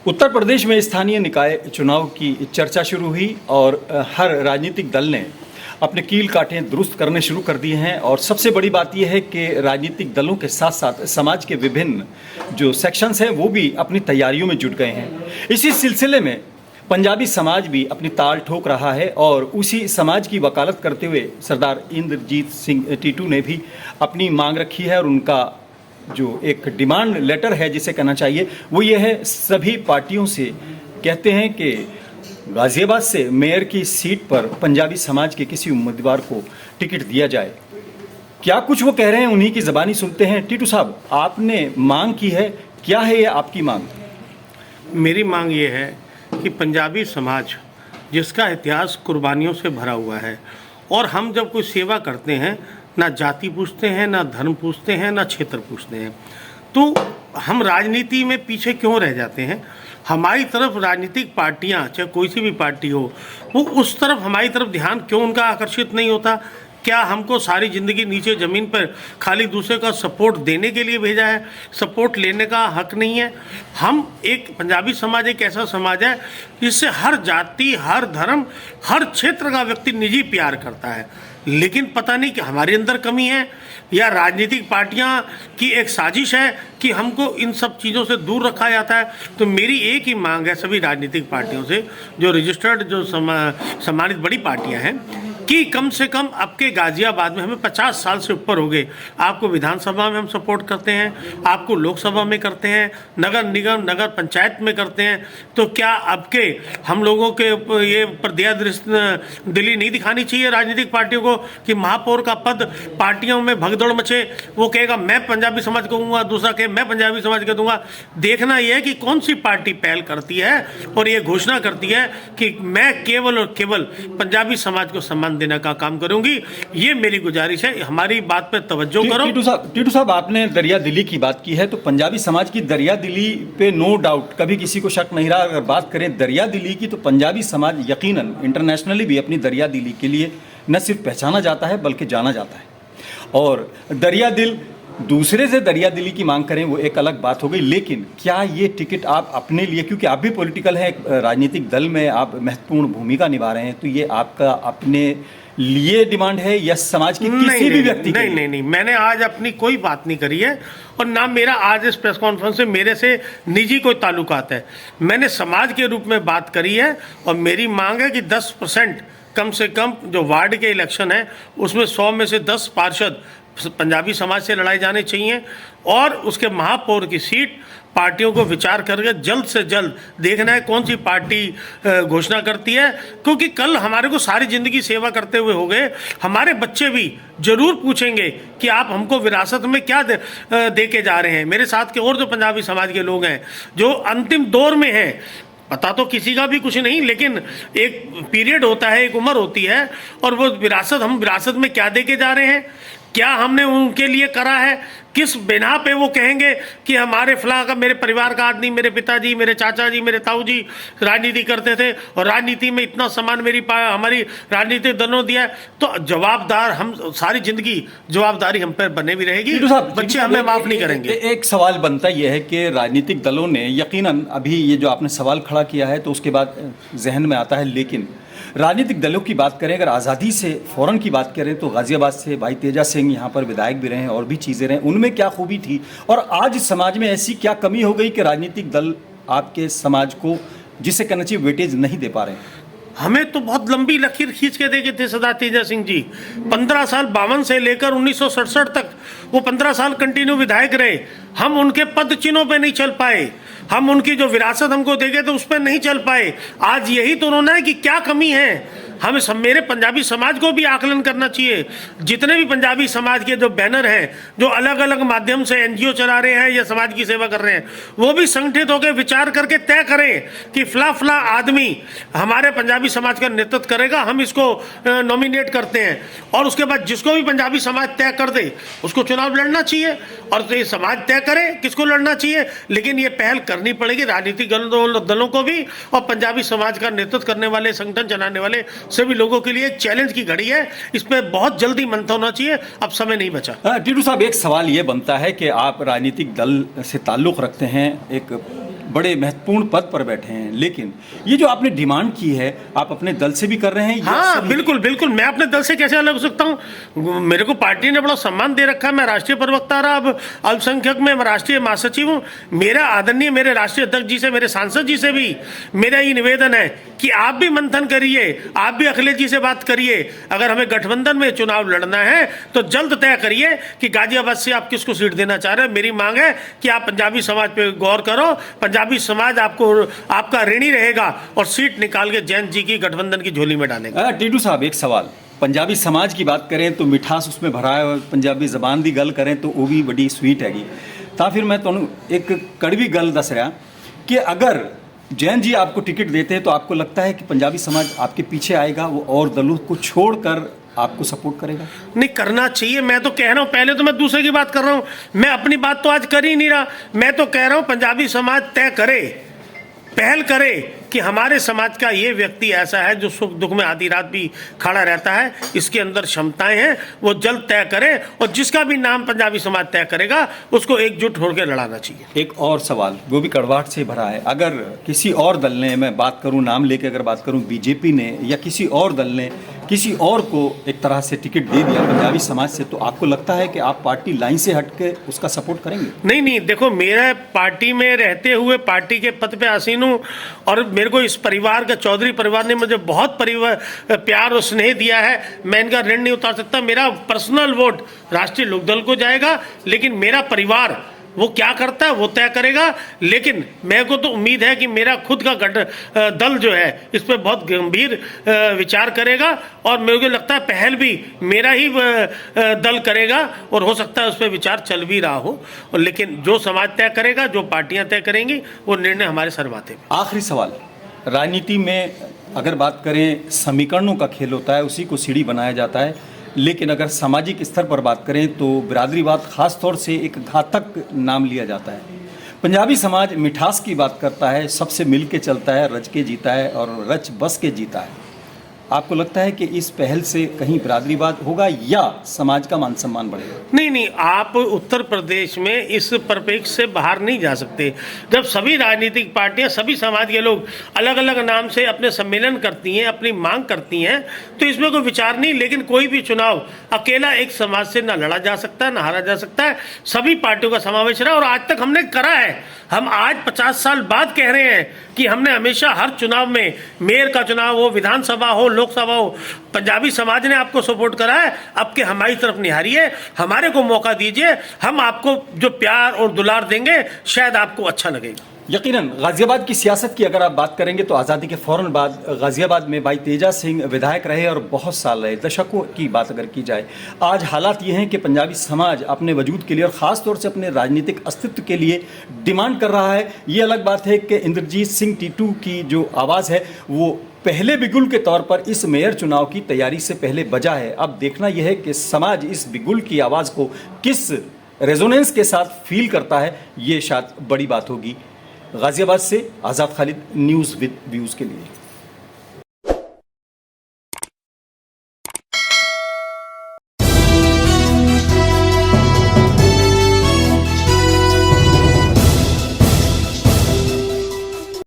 उत्तर प्रदेश में स्थानीय निकाय चुनाव की चर्चा शुरू हुई और हर राजनीतिक दल ने अपने कील काटें दुरुस्त करने शुरू कर दिए हैं। और सबसे बड़ी बात यह है कि राजनीतिक दलों के साथ साथ समाज के विभिन्न जो सेक्शंस हैं वो भी अपनी तैयारियों में जुट गए हैं। इसी सिलसिले में पंजाबी समाज भी अपनी ताल ठोक रहा है और उसी समाज की वकालत करते हुए सरदार इंद्रजीत सिंह टीटू ने भी अपनी मांग रखी है। और उनका जो एक डिमांड लेटर है जिसे कहना चाहिए वो ये है, सभी पार्टियों से कहते हैं कि गाजियाबाद से मेयर की सीट पर पंजाबी समाज के किसी उम्मीदवार को टिकट दिया जाए। क्या कुछ वो कह रहे हैं उन्हीं की ज़बानी सुनते हैं। टीटू साहब, आपने मांग की है, क्या है ये आपकी मांग? मेरी मांग ये है कि पंजाबी समाज जिसका इतिहास कुर्बानियों से भरा हुआ है, और हम जब कोई सेवा करते हैं ना जाति पूछते हैं, ना धर्म पूछते हैं, ना क्षेत्र पूछते हैं, तो हम राजनीति में पीछे क्यों रह जाते हैं। हमारी तरफ राजनीतिक पार्टियां, चाहे कोई सी भी पार्टी हो, वो उस तरफ हमारी तरफ ध्यान क्यों उनका आकर्षित नहीं होता। क्या हमको सारी ज़िंदगी नीचे ज़मीन पर खाली दूसरे का सपोर्ट देने के लिए भेजा है, सपोर्ट लेने का हक नहीं है। हम एक पंजाबी समाज एक ऐसा समाज है जिससे हर जाति, हर धर्म, हर क्षेत्र का व्यक्ति निजी प्यार करता है, लेकिन पता नहीं कि हमारे अंदर कमी है या राजनीतिक पार्टियां की एक साजिश है कि हमको इन सब चीज़ों से दूर रखा जाता है। तो मेरी एक ही मांग है सभी राजनीतिक पार्टियों से, जो रजिस्टर्ड, जो सम्मानित बड़ी पार्टियां हैं, कि कम से कम आपके गाजियाबाद में हमें 50 साल से ऊपर हो गए। आपको विधानसभा में हम सपोर्ट करते हैं, आपको लोकसभा में करते हैं, नगर निगम, नगर पंचायत में करते हैं, तो क्या आपके हम लोगों के ये पर दया दिली नहीं दिखानी चाहिए राजनीतिक पार्टियों को कि महापौर का पद पार्टियों में भगदड़ मचे, वो कहेगा मैं पंजाबी समाज को दूंगा, दूसरा कहे मैं पंजाबी समाज को दूंगा। देखना यह है कि कौन सी पार्टी पहल करती है और ये घोषणा करती है कि मैं केवल और केवल पंजाबी समाज को सम्मान देने का काम करूंगी। ये मेरी गुजारिश है, हमारी बात पे तवज्जो करो। टीटू साहब, आपने दरिया दिली की बात की है, तो पंजाबी समाज की दरिया दिली पे नो डाउट कभी किसी को शक नहीं रहा। अगर बात करें दरिया दिली की, तो पंजाबी समाज यकीनन इंटरनेशनली भी अपनी दरिया दिली के लिए न सिर्फ पहचाना जाता है बल्कि जाना जाता है। और दरिया दिल, दूसरे से दरिया दिली की मांग करें वो एक अलग बात हो गई, लेकिन क्या ये टिकट आप अपने लिए, क्योंकि आप भी पॉलिटिकल हैं, राजनीतिक दल में आप महत्वपूर्ण भूमिका निभा रहे हैं, तो ये आपका अपने लिए डिमांड है या समाज की किसी भी व्यक्ति की? नहीं, मैंने आज अपनी कोई बात नहीं करी है और ना मेरा आज इस प्रेस कॉन्फ्रेंस में मेरे से निजी कोई ताल्लुकात है। मैंने समाज के रूप में बात करी है और मेरी मांग है कि 10% कम से कम जो वार्ड के इलेक्शन है उसमें 100 में से 10 पार्षद पंजाबी समाज से लड़ाए जाने चाहिए, और उसके महापौर की सीट पार्टियों को विचार करके जल्द से जल्द देखना है कौन सी पार्टी घोषणा करती है। क्योंकि कल हमारे को सारी ज़िंदगी सेवा करते हुए हो गए, हमारे बच्चे भी जरूर पूछेंगे कि आप हमको विरासत में क्या दे के जा रहे हैं। मेरे साथ के और जो पंजाबी समाज के लोग हैं जो अंतिम दौर में हैं, पता तो किसी का भी कुछ नहीं, लेकिन एक पीरियड होता है, एक उम्र होती है, और वो विरासत, हम विरासत में क्या दे के जा रहे हैं, क्या हमने उनके लिए करा है, किस बिना पे वो कहेंगे कि हमारे फलां का, मेरे परिवार का आदमी, मेरे पिताजी, मेरे चाचा जी, मेरे ताऊ जी राजनीति करते थे और राजनीति में इतना सम्मान हमारी राजनीतिक दलों दिया है। तो जवाबदार, हम सारी जिंदगी जवाबदारी हम पर बने भी रहेगी, बच्चे हमें माफ नहीं करेंगे। एक सवाल बनता यह है कि राजनीतिक दलों ने यकीनन, अभी ये जो आपने सवाल खड़ा किया है तो उसके बाद जहन में आता है, लेकिन राजनीतिक दलों की बात करें, अगर आज़ादी से फ़ौरन की बात करें तो गाज़ियाबाद से भाई तेजा सिंह यहाँ पर विधायक भी रहे हैं और भी चीज़ें रहे, उनमें क्या खूबी थी और आज समाज में ऐसी क्या कमी हो गई कि राजनीतिक दल आपके समाज को, जिसे कहना चाहिए, वेटेज नहीं दे पा रहे हैं? हमें तो बहुत लंबी लकीर खींच के देखे थे सरदार तेजा सिंह जी। 15 साल 52 से लेकर 1967 तक वो 15 साल कंटिन्यू विधायक रहे। हम उनके पद चिन्हों पे नहीं चल पाए, हम उनकी जो विरासत हमको देखे थे उस पर नहीं चल पाए। आज यही तो उन्होंने है कि क्या कमी है। हमें मेरे पंजाबी समाज को भी आकलन करना चाहिए। जितने भी पंजाबी समाज के जो बैनर हैं, जो अलग अलग माध्यम से एनजीओ चला रहे हैं या समाज की सेवा कर रहे हैं, वो भी संगठित होकर विचार करके तय करें कि फला आदमी हमारे पंजाबी समाज का नेतृत्व करेगा, हम इसको नॉमिनेट करते हैं, और उसके बाद जिसको भी पंजाबी समाज तय कर दे उसको चुनाव लड़ना चाहिए, और ये समाज तय करे किसको लड़ना चाहिए। लेकिन ये पहल करनी पड़ेगी राजनीतिक दलों को भी, और पंजाबी समाज का नेतृत्व करने वाले, संगठन चलाने वाले सभी लोगों के लिए एक चैलेंज की घड़ी है। इस पे बहुत जल्दी मंथन होना चाहिए, अब समय नहीं बचा। टीटू साहब, एक सवाल ये बनता है कि आप राजनीतिक दल से ताल्लुक़ रखते हैं, एक बड़े महत्वपूर्ण पद पर बैठे हैं, लेकिन ये जो आपने डिमांड की है आप अपने दल से भी कर रहे हैं? हाँ बिल्कुल बिल्कुल, मैं अपने दल से कैसे अलग हो सकता हूँ? मेरे को पार्टी ने बड़ा सम्मान दे रखा है, मैं राष्ट्रीय प्रवक्ता रहा, अब अल्पसंख्यक में मैं राष्ट्रीय महासचिव हूँ। मेरा आदरणीय मेरे राष्ट्रीय अध्यक्ष जी से, मेरे सांसद जी से भी मेरा ये निवेदन है कि आप भी मंथन करिए, आप भी अखिलेश जी से बात करिए। अगर हमें गठबंधन में चुनाव लड़ना है तो जल्द तय करिए कि गाजियाबाद से आप किसको सीट देना चाह रहे हैं। मेरी मांग है कि आप पंजाबी समाज पे गौर करो, पंजाबी समाज आपको आपका ऋणी रहेगा और सीट निकाल के जयंत जी की गठबंधन की झोली में डालेगा। टीटू साहब, एक सवाल, पंजाबी समाज की बात करें तो मिठास उसमें भरा है, और पंजाबी जबान की गल करें तो वो भी बड़ी स्वीट हैगी। तो फिर मैं तुहानू एक कड़वी गल दस रहा कि अगर जैन जी आपको टिकट देते हैं तो आपको लगता है कि पंजाबी समाज आपके पीछे आएगा, वो और दलों को छोड़कर आपको सपोर्ट करेगा? नहीं, करना चाहिए। मैं तो कह रहा हूँ, पहले तो मैं दूसरे की बात कर रहा हूँ, मैं अपनी बात तो आज कर ही नहीं रहा। मैं तो कह रहा हूँ पंजाबी समाज तय करे, पहल करे कि हमारे समाज का ये व्यक्ति ऐसा है जो सुख दुख में आधी रात भी खड़ा रहता है, इसके अंदर क्षमताएं हैं, वो जल्द तय करे और जिसका भी नाम पंजाबी समाज तय करेगा उसको एकजुट होकर लड़ाना चाहिए। एक और सवाल, वो भी कड़वाहट से भरा है, अगर किसी और दल ने, मैं बात करूं नाम लेके अगर बात करूं, बीजेपी ने या किसी और दल ने किसी और को एक तरह से टिकट दे दिया पंजाबी समाज से, तो आपको लगता है कि आप पार्टी लाइन से हट के उसका सपोर्ट करेंगे? नहीं नहीं, देखो, मेरा पार्टी में रहते हुए पार्टी के पद पे आसीन हूँ और मेरे को इस परिवार का, चौधरी परिवार ने मुझे बहुत प्यार और स्नेह दिया है। मैं इनका ऋण नहीं उतार सकता। मेरा पर्सनल वोट राष्ट्रीय लोकदल को जाएगा, लेकिन मेरा परिवार वो क्या करता है वो तय करेगा। लेकिन मेरे को तो उम्मीद है कि मेरा खुद का दल जो है इस पर बहुत गंभीर विचार करेगा और मेरे को लगता है पहल भी मेरा ही दल करेगा और हो सकता है उस पर विचार चल भी रहा हो। और लेकिन जो समाज तय करेगा, जो पार्टियां तय करेंगी, वो निर्णय हमारे सर माथे पे। आखिरी सवाल, राजनीति में अगर बात करें समीकरणों का खेल होता है, उसी को सीढ़ी बनाया जाता है, लेकिन अगर सामाजिक स्तर पर बात करें तो बिरादरीवाद खास तौर से एक घातक नाम लिया जाता है। पंजाबी समाज मिठास की बात करता है, सबसे मिल के चलता है, रच के जीता है और रच बस के जीता है। आपको लगता है कि इस पहल से कहीं बिरादरीवाद होगा या समाज का मान सम्मान बढ़ेगा? नहीं नहीं, आप उत्तर प्रदेश में इस परिप्रेक्ष्य से बाहर नहीं जा सकते। जब सभी राजनीतिक पार्टियां, सभी समाज के लोग अलग अलग नाम से अपने सम्मेलन करती हैं, अपनी मांग करती हैं, तो इसमें कोई विचार नहीं। लेकिन कोई भी चुनाव अकेला एक समाज से ना लड़ा जा सकता, ना हारा जा सकता है। सभी पार्टियों का समावेश रहा और आज तक हमने करा है। हम आज 50 साल बाद कह रहे हैं कि हमने हमेशा हर चुनाव में, मेयर का चुनाव हो, विधानसभा हो, लोकसभा हो, पंजाबी समाज ने आपको सपोर्ट करा है। अब के हमारी तरफ निहारिए, हमारे को मौका दीजिए, हम आपको जो प्यार और दुलार देंगे शायद आपको अच्छा लगेगा। यकीनन गाजियाबाद की सियासत की अगर आप बात करेंगे तो आज़ादी के फ़ौरन बाद गाजियाबाद में भाई तेजा सिंह विधायक रहे और बहुत साल रहे, दशकों की बात अगर की जाए। आज हालात ये हैं कि पंजाबी समाज अपने वजूद के लिए और ख़ास तौर से अपने राजनीतिक अस्तित्व के लिए डिमांड कर रहा है। ये अलग बात है कि इंद्रजीत सिंह टीटू की जो आवाज़ है वो पहले बिगुल के तौर पर इस मेयर चुनाव की तैयारी से पहले बजा है। अब देखना यह है कि समाज इस बिगुल की आवाज़ को किस रेजोनेंस के साथ फील करता है, ये शायद बड़ी बात होगी। गाजियाबाद से आज़ाद खालिद, न्यूज़ विद व्यूज़ के लिए।